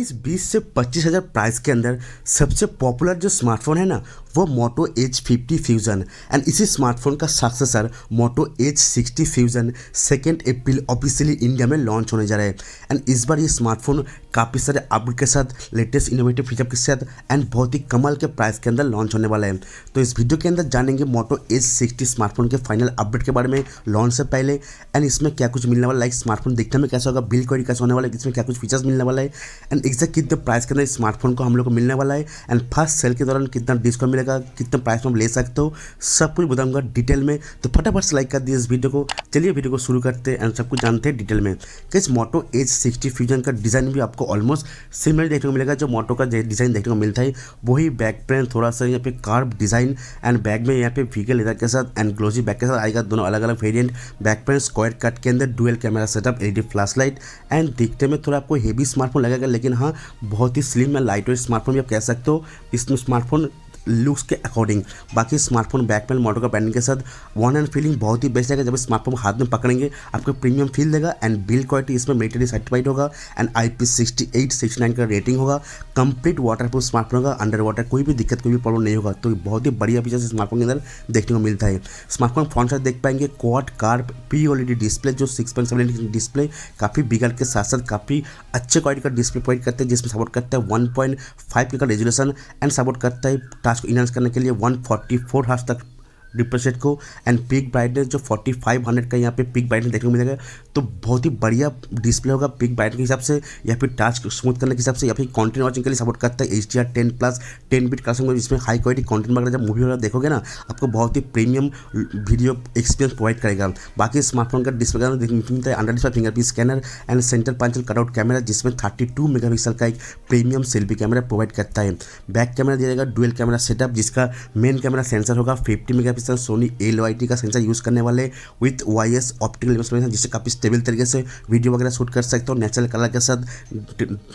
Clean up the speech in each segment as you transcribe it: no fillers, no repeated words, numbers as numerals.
Guys 20 से 25 हज़ार price के अंदर सबसे पॉपुलर जो स्मार्टफोन है ना वो मोटो एज 50 फ्यूज़न एंड इसी स्मार्टफोन का सक्सेसर मोटो एज 60 फ्यूज़न 2 अप्रैल ऑफिशियली इंडिया में लॉन्च होने जा रहा है। एंड इस बार ये स्मार्टफोन काफ़ी सारे अपडेट के साथ, लेटेस्ट इनोवेटिव फीचर के साथ एंड बहुत ही कमाल के प्राइस के अंदर लॉन्च होने वाला है। तो इस वीडियो के अंदर जानेंगे मोटो एज 60 स्मार्टफोन के फाइनल अपडेट के बारे में लॉन्च से पहले, एंड इसमें क्या कुछ मिलने वाला, लाइक स्मार्टफोन दिखने में कैसा होगा, बिल्ड क्वालिटी कैसा होने वाला है, इसमें क्या कुछ फीचर्स मिलने वाला है, एंड एग्जैक्ट कितने प्राइस के अंदर स्मार्टफोन को हम लोग को मिलने वाला है, एंड फर्स्ट सेल के दौरान कितना डिस्काउंट मिलेगा, कितने प्राइस में आप ले सकते हो, सब कुछ बताऊंगा डिटेल में। तो फटाफट से लाइक कर दिए इस वीडियो को। चलिए वीडियो को शुरू करते हैं एंड सब कुछ जानते हैं डिटेल में। इस मोटो एज 60 फ्यूजन का डिज़ाइन भी आपको ऑलमोस्ट सिमिलर देखने को मिलेगा। जो मोटो का डिज़ाइन देखने को मिलता है वही बैक पे थोड़ा सा यहाँ पे कार्व डिज़ाइन एंड बैक में यहाँ पे फीके लेदर के साथ एंड ग्लोजी बैक के साथ आएगा। दोनों अलग अलग वेरिएंट, बैक पे स्क्वायर कट के अंदर dual camera setup, LED flash light and दिखने में थोड़ा आपको हेवी स्मार्टफोन लगेगा, लेकिन हाँ बहुत ही slim and light weight smartphone भी आप कह सकते हो इस स्मार्टफोन लुक्स के अकॉर्डिंग। बाकी स्मार्टफोन बैक पैनल मोटो का ब्रांडिंग के साथ वन हैंड फीलिंग बहुत ही बेस्ट रहेगा। जब स्मार्टफोन हाथ में पकड़ेंगे आपको प्रीमियम फील देगा एंड बिल्ड क्वालिटी इसमें मिलिट्री सर्टिफाइड होगा एंड IP68 69 का रेटिंग होगा। कंप्लीट वाटरप्रूफ स्मार्टफोन होगा, अंडर वाटर कोई भी दिक्कत, कोई भी प्रॉब्लम नहीं होगा। तो बहुत ही बढ़िया फीचर्स स्मार्टफोन के अंदर देखने को मिलता है। स्मार्टफोन फ्रंट साइड देख पाएंगे क्वाड कार्व POLED डिस्प्ले जो 6.7 इंच डिस्प्ले काफ़ी बिगड़ के साथ साथ काफ़ी अच्छे क्वालिटी का डिस्प्ले प्रोवाइड करते हैं, जिसमें सपोर्ट करता है 1.5 का रेजोल्यूशन एंड सपोर्ट करता है टास्क को इनहांस करने के लिए 144 हर्ट्ज तक रिफ्रेश रेट को एंड पिक ब्राइटनेस जो 4500 का यहाँ पे पिक ब्राइटनेस देखने को मिलेगा। तो बहुत ही बढ़िया डिस्प्ले होगा पिक ब्राइटनेस के हिसाब से, या फिर टास्क स्मूथ करने के हिसाब से, या फिर कंटेंट वॉचिंग के लिए सपोर्ट करता है HDR 10+ 10 बिट क्लासिंग में, जिसमें हाई क्वालिटी कंटेंट वगैरह जब मूवी वगैरह देखोगे ना आपको बहुत ही प्रीमियम वीडियो एक्सपीरियंस प्रोवाइड करेगा। बाकी स्मार्टफोन का डिस्प्ले का मिलता है under display fingerprint scanner and centre पंचल cutout camera, जिसमें 32 मेगापिक्सल का एक प्रीमियम सेल्फी कैमरा प्रोवाइड करता है। बैक कैमरा दिया जाएगा डुअल कैमरा सेटअप, जिसका मेन कैमरा सेंसर होगा 50 मेगापिक्सल सोनी LOIT का सेंसर यूज़ करने वाले विथ वाईएस ऑप्टिकल इमेज सेंसर, जिससे काफ़ी स्टेबल तरीके से वीडियो वगैरह शूट कर सकते हो नेचुरल कलर के साथ,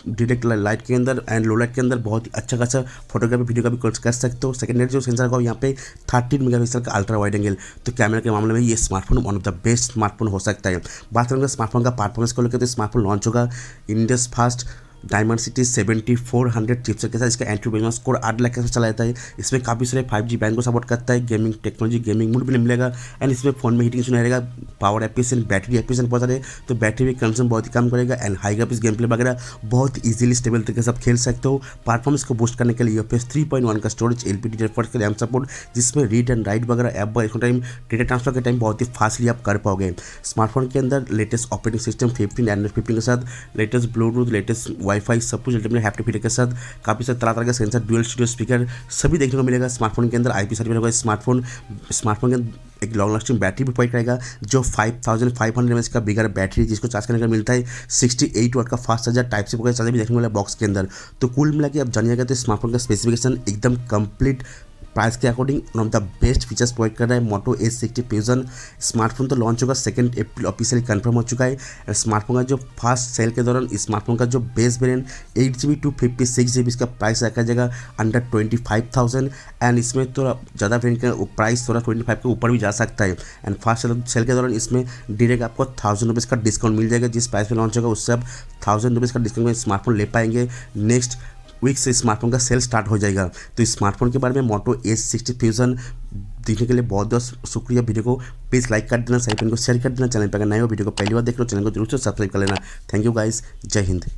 डायरेक्ट लाइट के अंदर एंड लो लाइट के अंदर बहुत ही अच्छा खासा फोटोग्राफी वीडियो का भी कर सकते हो। सेकेंडरी जो सेंसर होगा यहाँ पे 13 मेगापिक्सल का अल्ट्रा वाइड एंगल। तो कैमरा के मामले में ये smartphone one of the best smartphone हो सकता है। बात करेंगे स्मार्टफोन का परफॉर्मेंस को लेकर, तो स्मार्टफोन लॉन्च होगा इंडियाज फर्स्ट डायमेंसिटी 7400 चिपसेट के साथ। इसका एंट्री बेंचमार्क स्कोर 8 लाख के साथ चला जाता है। इसमें काफ़ी सारे 5G बैंड को सपोर्ट करता है, गेमिंग टेक्नोलॉजी गेमिंग मोड भी मिलेगा एंड इसमें फोन में हीटिंग नहीं रहेगा। पावर एफिशिएंट बैटरी एफिशिएंट बहुत सारे, तो बैटरी भी कंज्यूम बहुत ही कम करेगा and high graphics game play वगैरह बहुत ईजिली स्टेबल तरीके से आप खेल सकते हो। परफॉर्मेंस को बूस्ट करने के लिए UFS 3.1 का स्टोरेज, LPDDR4 के रैम सपोर्ट, जिसमें रीड एंड राइट वगैरह ऐप वगैरह टाइम डेटा ट्रांसफर के टाइम बहुत ही फास्टली आप कर पाओगे। स्मार्टफोन के अंदर लेटेस्ट ऑपरेटिंग सिस्टम 15 एंड्रॉइड 15 के साथ, लेटेस्ट ब्लूटूथ, लेटेस्ट वाईफाई सब कुछ हैप्टिक फीचर के साथ, काफ़ी सारे तरह तरह के सेंसर, डुअल स्टूडियो स्पीकर सभी देखने को मिलेगा। स्मार्टफोन के अंदर IP सर्टिफिकेट होगा। स्मार्टफोन के अंदर एक लॉन्ग लास्टिंग बैटरी भी प्रोवाइड करेगा जो 5500 mAh का बिगर बैटरी, जिसको चार्ज करने का मिलता है 68 वाट का fast charger, type C charger भी देखने को मिलेगा बॉक्स के अंदर। तो कुल मिला के आप जानिएगा तो स्मार्टफोन का स्पेसिफिकेशन एकदम कंप्लीट प्राइस के according one of the best features provide कर रहा है मोटो एज 60 फ्यूजन। स्मार्टफोन तो लॉन्च होगा 2 अप्रैल ऑफिशियली कंफर्म हो चुका है। स्मार्टफोन का जो फास्ट सेल के दौरान स्मार्टफोन का जो base variant 8GB to 56GB इसका प्राइस रखा जाएगा अंडर 25,000 एंड इसमें थोड़ा ज़्यादा वेरिएंट का प्राइस थोड़ा 25 के ऊपर भी जा सकता है। एंड फास्ट सेल के दौरान इसमें डायरेक्ट आपको 1000 रुपीज़ का डिस्काउंट मिल जाएगा। जिस प्राइस में लॉन्च होगा उससे आप 1000 रुपीज़ का डिस्काउंट में स्मार्टफोन ले पाएंगे। नेक्स्ट वीक से स्मार्टफोन का सेल स्टार्ट हो जाएगा। तो इस स्मार्टफोन के बारे में मोटो एज 60 फ्यूजन देखने के लिए बहुत बहुत शुक्रिया। वीडियो को प्लीज़ लाइक कर देना, सही फ्रेंड को शेयर कर देना। चैनल पर अगर नए हो वीडियो को पहली बार देख लो चैनल को जरूर से सब्सक्राइब कर लेना। थैंक यू गाइस, जय हिंद।